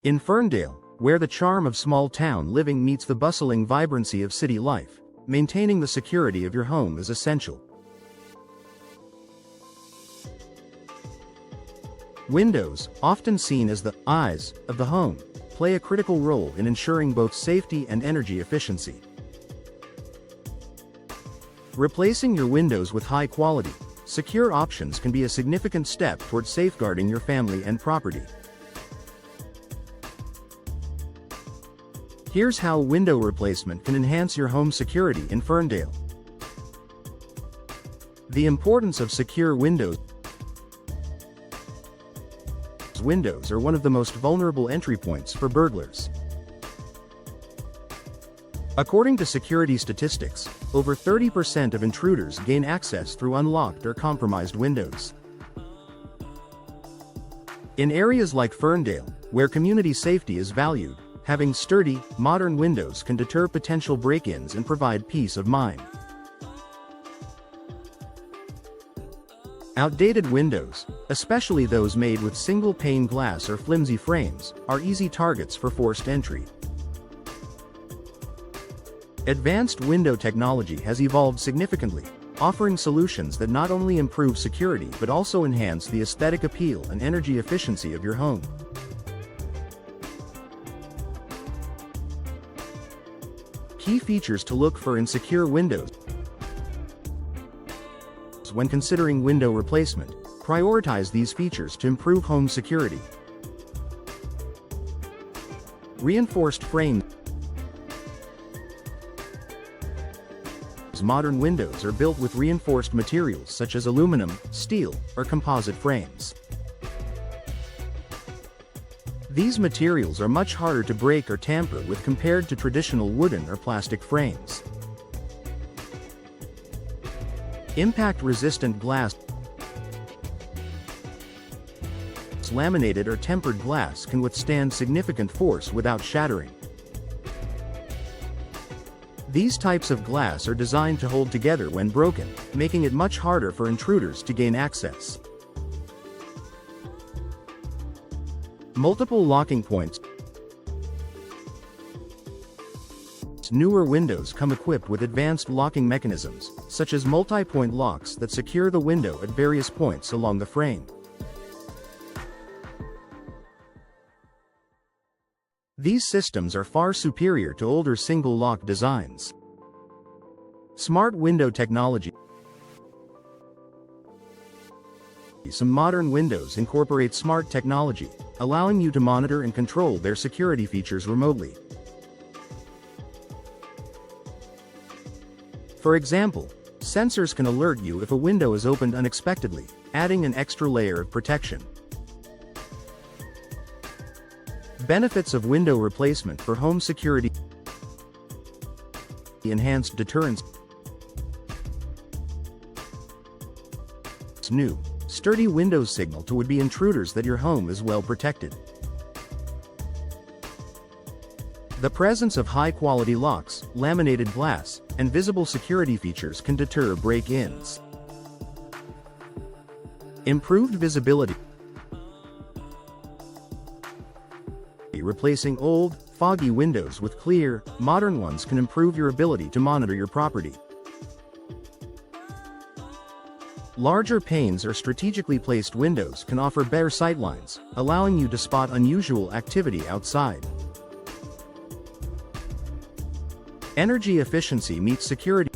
In Ferndale, where the charm of small town living meets the bustling vibrancy of city life, maintaining the security of your home is essential. Windows, often seen as the eyes of the home, play a critical role in ensuring both safety and energy efficiency. Replacing your windows with high-quality, secure options can be a significant step toward safeguarding your family and property. Here's how window replacement can enhance your home security in Ferndale. The importance of secure windows. Windows are one of the most vulnerable entry points for burglars. According to security statistics, over 30% of intruders gain access through unlocked or compromised windows. In areas like Ferndale, where community safety is valued, having sturdy, modern windows can deter potential break-ins and provide peace of mind. Outdated windows, especially those made with single-pane glass or flimsy frames, are easy targets for forced entry. Advanced window technology has evolved significantly, offering solutions that not only improve security but also enhance the aesthetic appeal and energy efficiency of your home. Key features to look for in secure windows. When considering window replacement, prioritize these features to improve home security. Reinforced frames. Modern windows are built with reinforced materials such as aluminum, steel, or composite frames. These materials are much harder to break or tamper with compared to traditional wooden or plastic frames. Impact-resistant glass. Laminated or tempered glass can withstand significant force without shattering. These types of glass are designed to hold together when broken, making it much harder for intruders to gain access. Multiple locking points. Newer windows come equipped with advanced locking mechanisms, such as multi-point locks that secure the window at various points along the frame. These systems are far superior to older single-lock designs. Smart window technology. Some modern windows incorporate smart technology, allowing you to monitor and control their security features remotely. For example, sensors can alert you if a window is opened unexpectedly, adding an extra layer of protection. Benefits of window replacement for home security. Enhanced deterrence. New, sturdy windows signal to would-be intruders that your home is well protected. The presence of high-quality locks, laminated glass, and visible security features can deter break-ins. Improved visibility. Replacing old, foggy windows with clear, modern ones can improve your ability to monitor your property. Larger panes or strategically placed windows can offer better sightlines, allowing you to spot unusual activity outside. Energy efficiency meets security.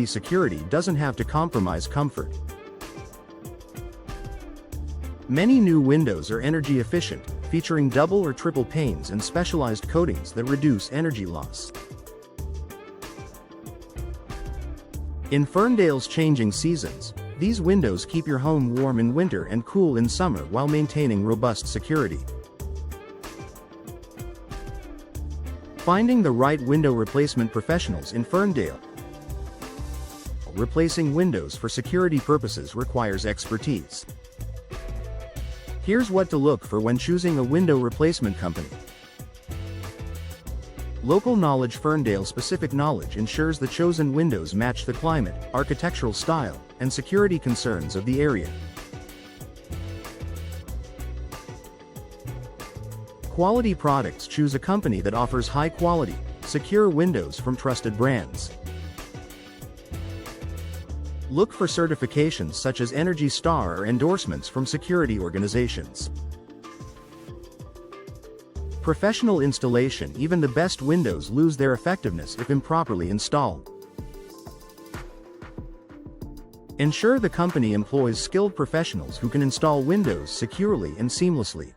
Security doesn't have to compromise comfort. Many new windows are energy efficient, featuring double or triple panes and specialized coatings that reduce energy loss. In Ferndale's changing seasons, these windows keep your home warm in winter and cool in summer while maintaining robust security. Finding the right window replacement professionals in Ferndale. Replacing windows for security purposes requires expertise. Here's what to look for when choosing a window replacement company. Local knowledge. Ferndale-specific knowledge ensures the chosen windows match the climate, architectural style, and security concerns of the area. quality products, choose a company that offers high-quality, secure windows from trusted brands. Look for certifications such as Energy Star or endorsements from security organizations. Professional installation. Even the best windows lose their effectiveness if improperly installed. Ensure the company employs skilled professionals who can install windows securely and seamlessly.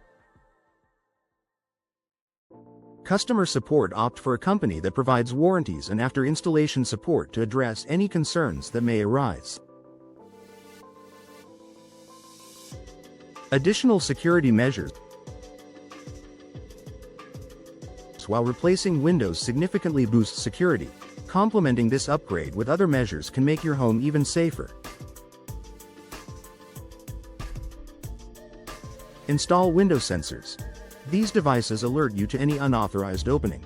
Customer support. Opt for a company that provides warranties and after-installation support to address any concerns that may arise. Additional security measures. While replacing windows significantly boosts security, complementing this upgrade with other measures can make your home even safer. Install window sensors. These devices alert you to any unauthorized opening.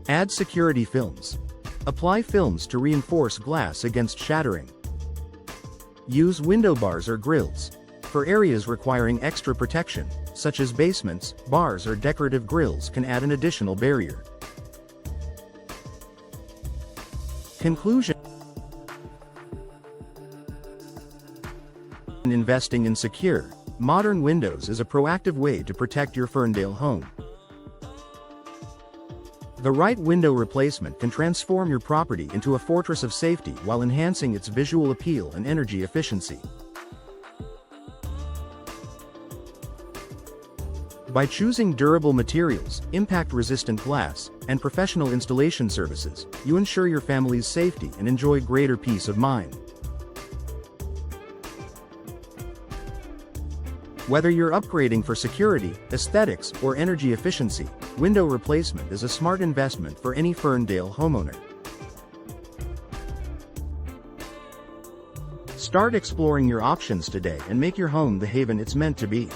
Add security films. Apply films to reinforce glass against shattering. Use window bars or grills. For areas requiring extra protection, such as basements, bars or decorative grills can add an additional barrier. Conclusion. Investing in secure, modern windows is a proactive way to protect your Ferndale home. The right window replacement can transform your property into a fortress of safety while enhancing its visual appeal and energy efficiency. By choosing durable materials, impact-resistant glass, and professional installation services, you ensure your family's safety and enjoy greater peace of mind. Whether you're upgrading for security, aesthetics, or energy efficiency, window replacement is a smart investment for any Ferndale homeowner. Start exploring your options today and make your home the haven it's meant to be.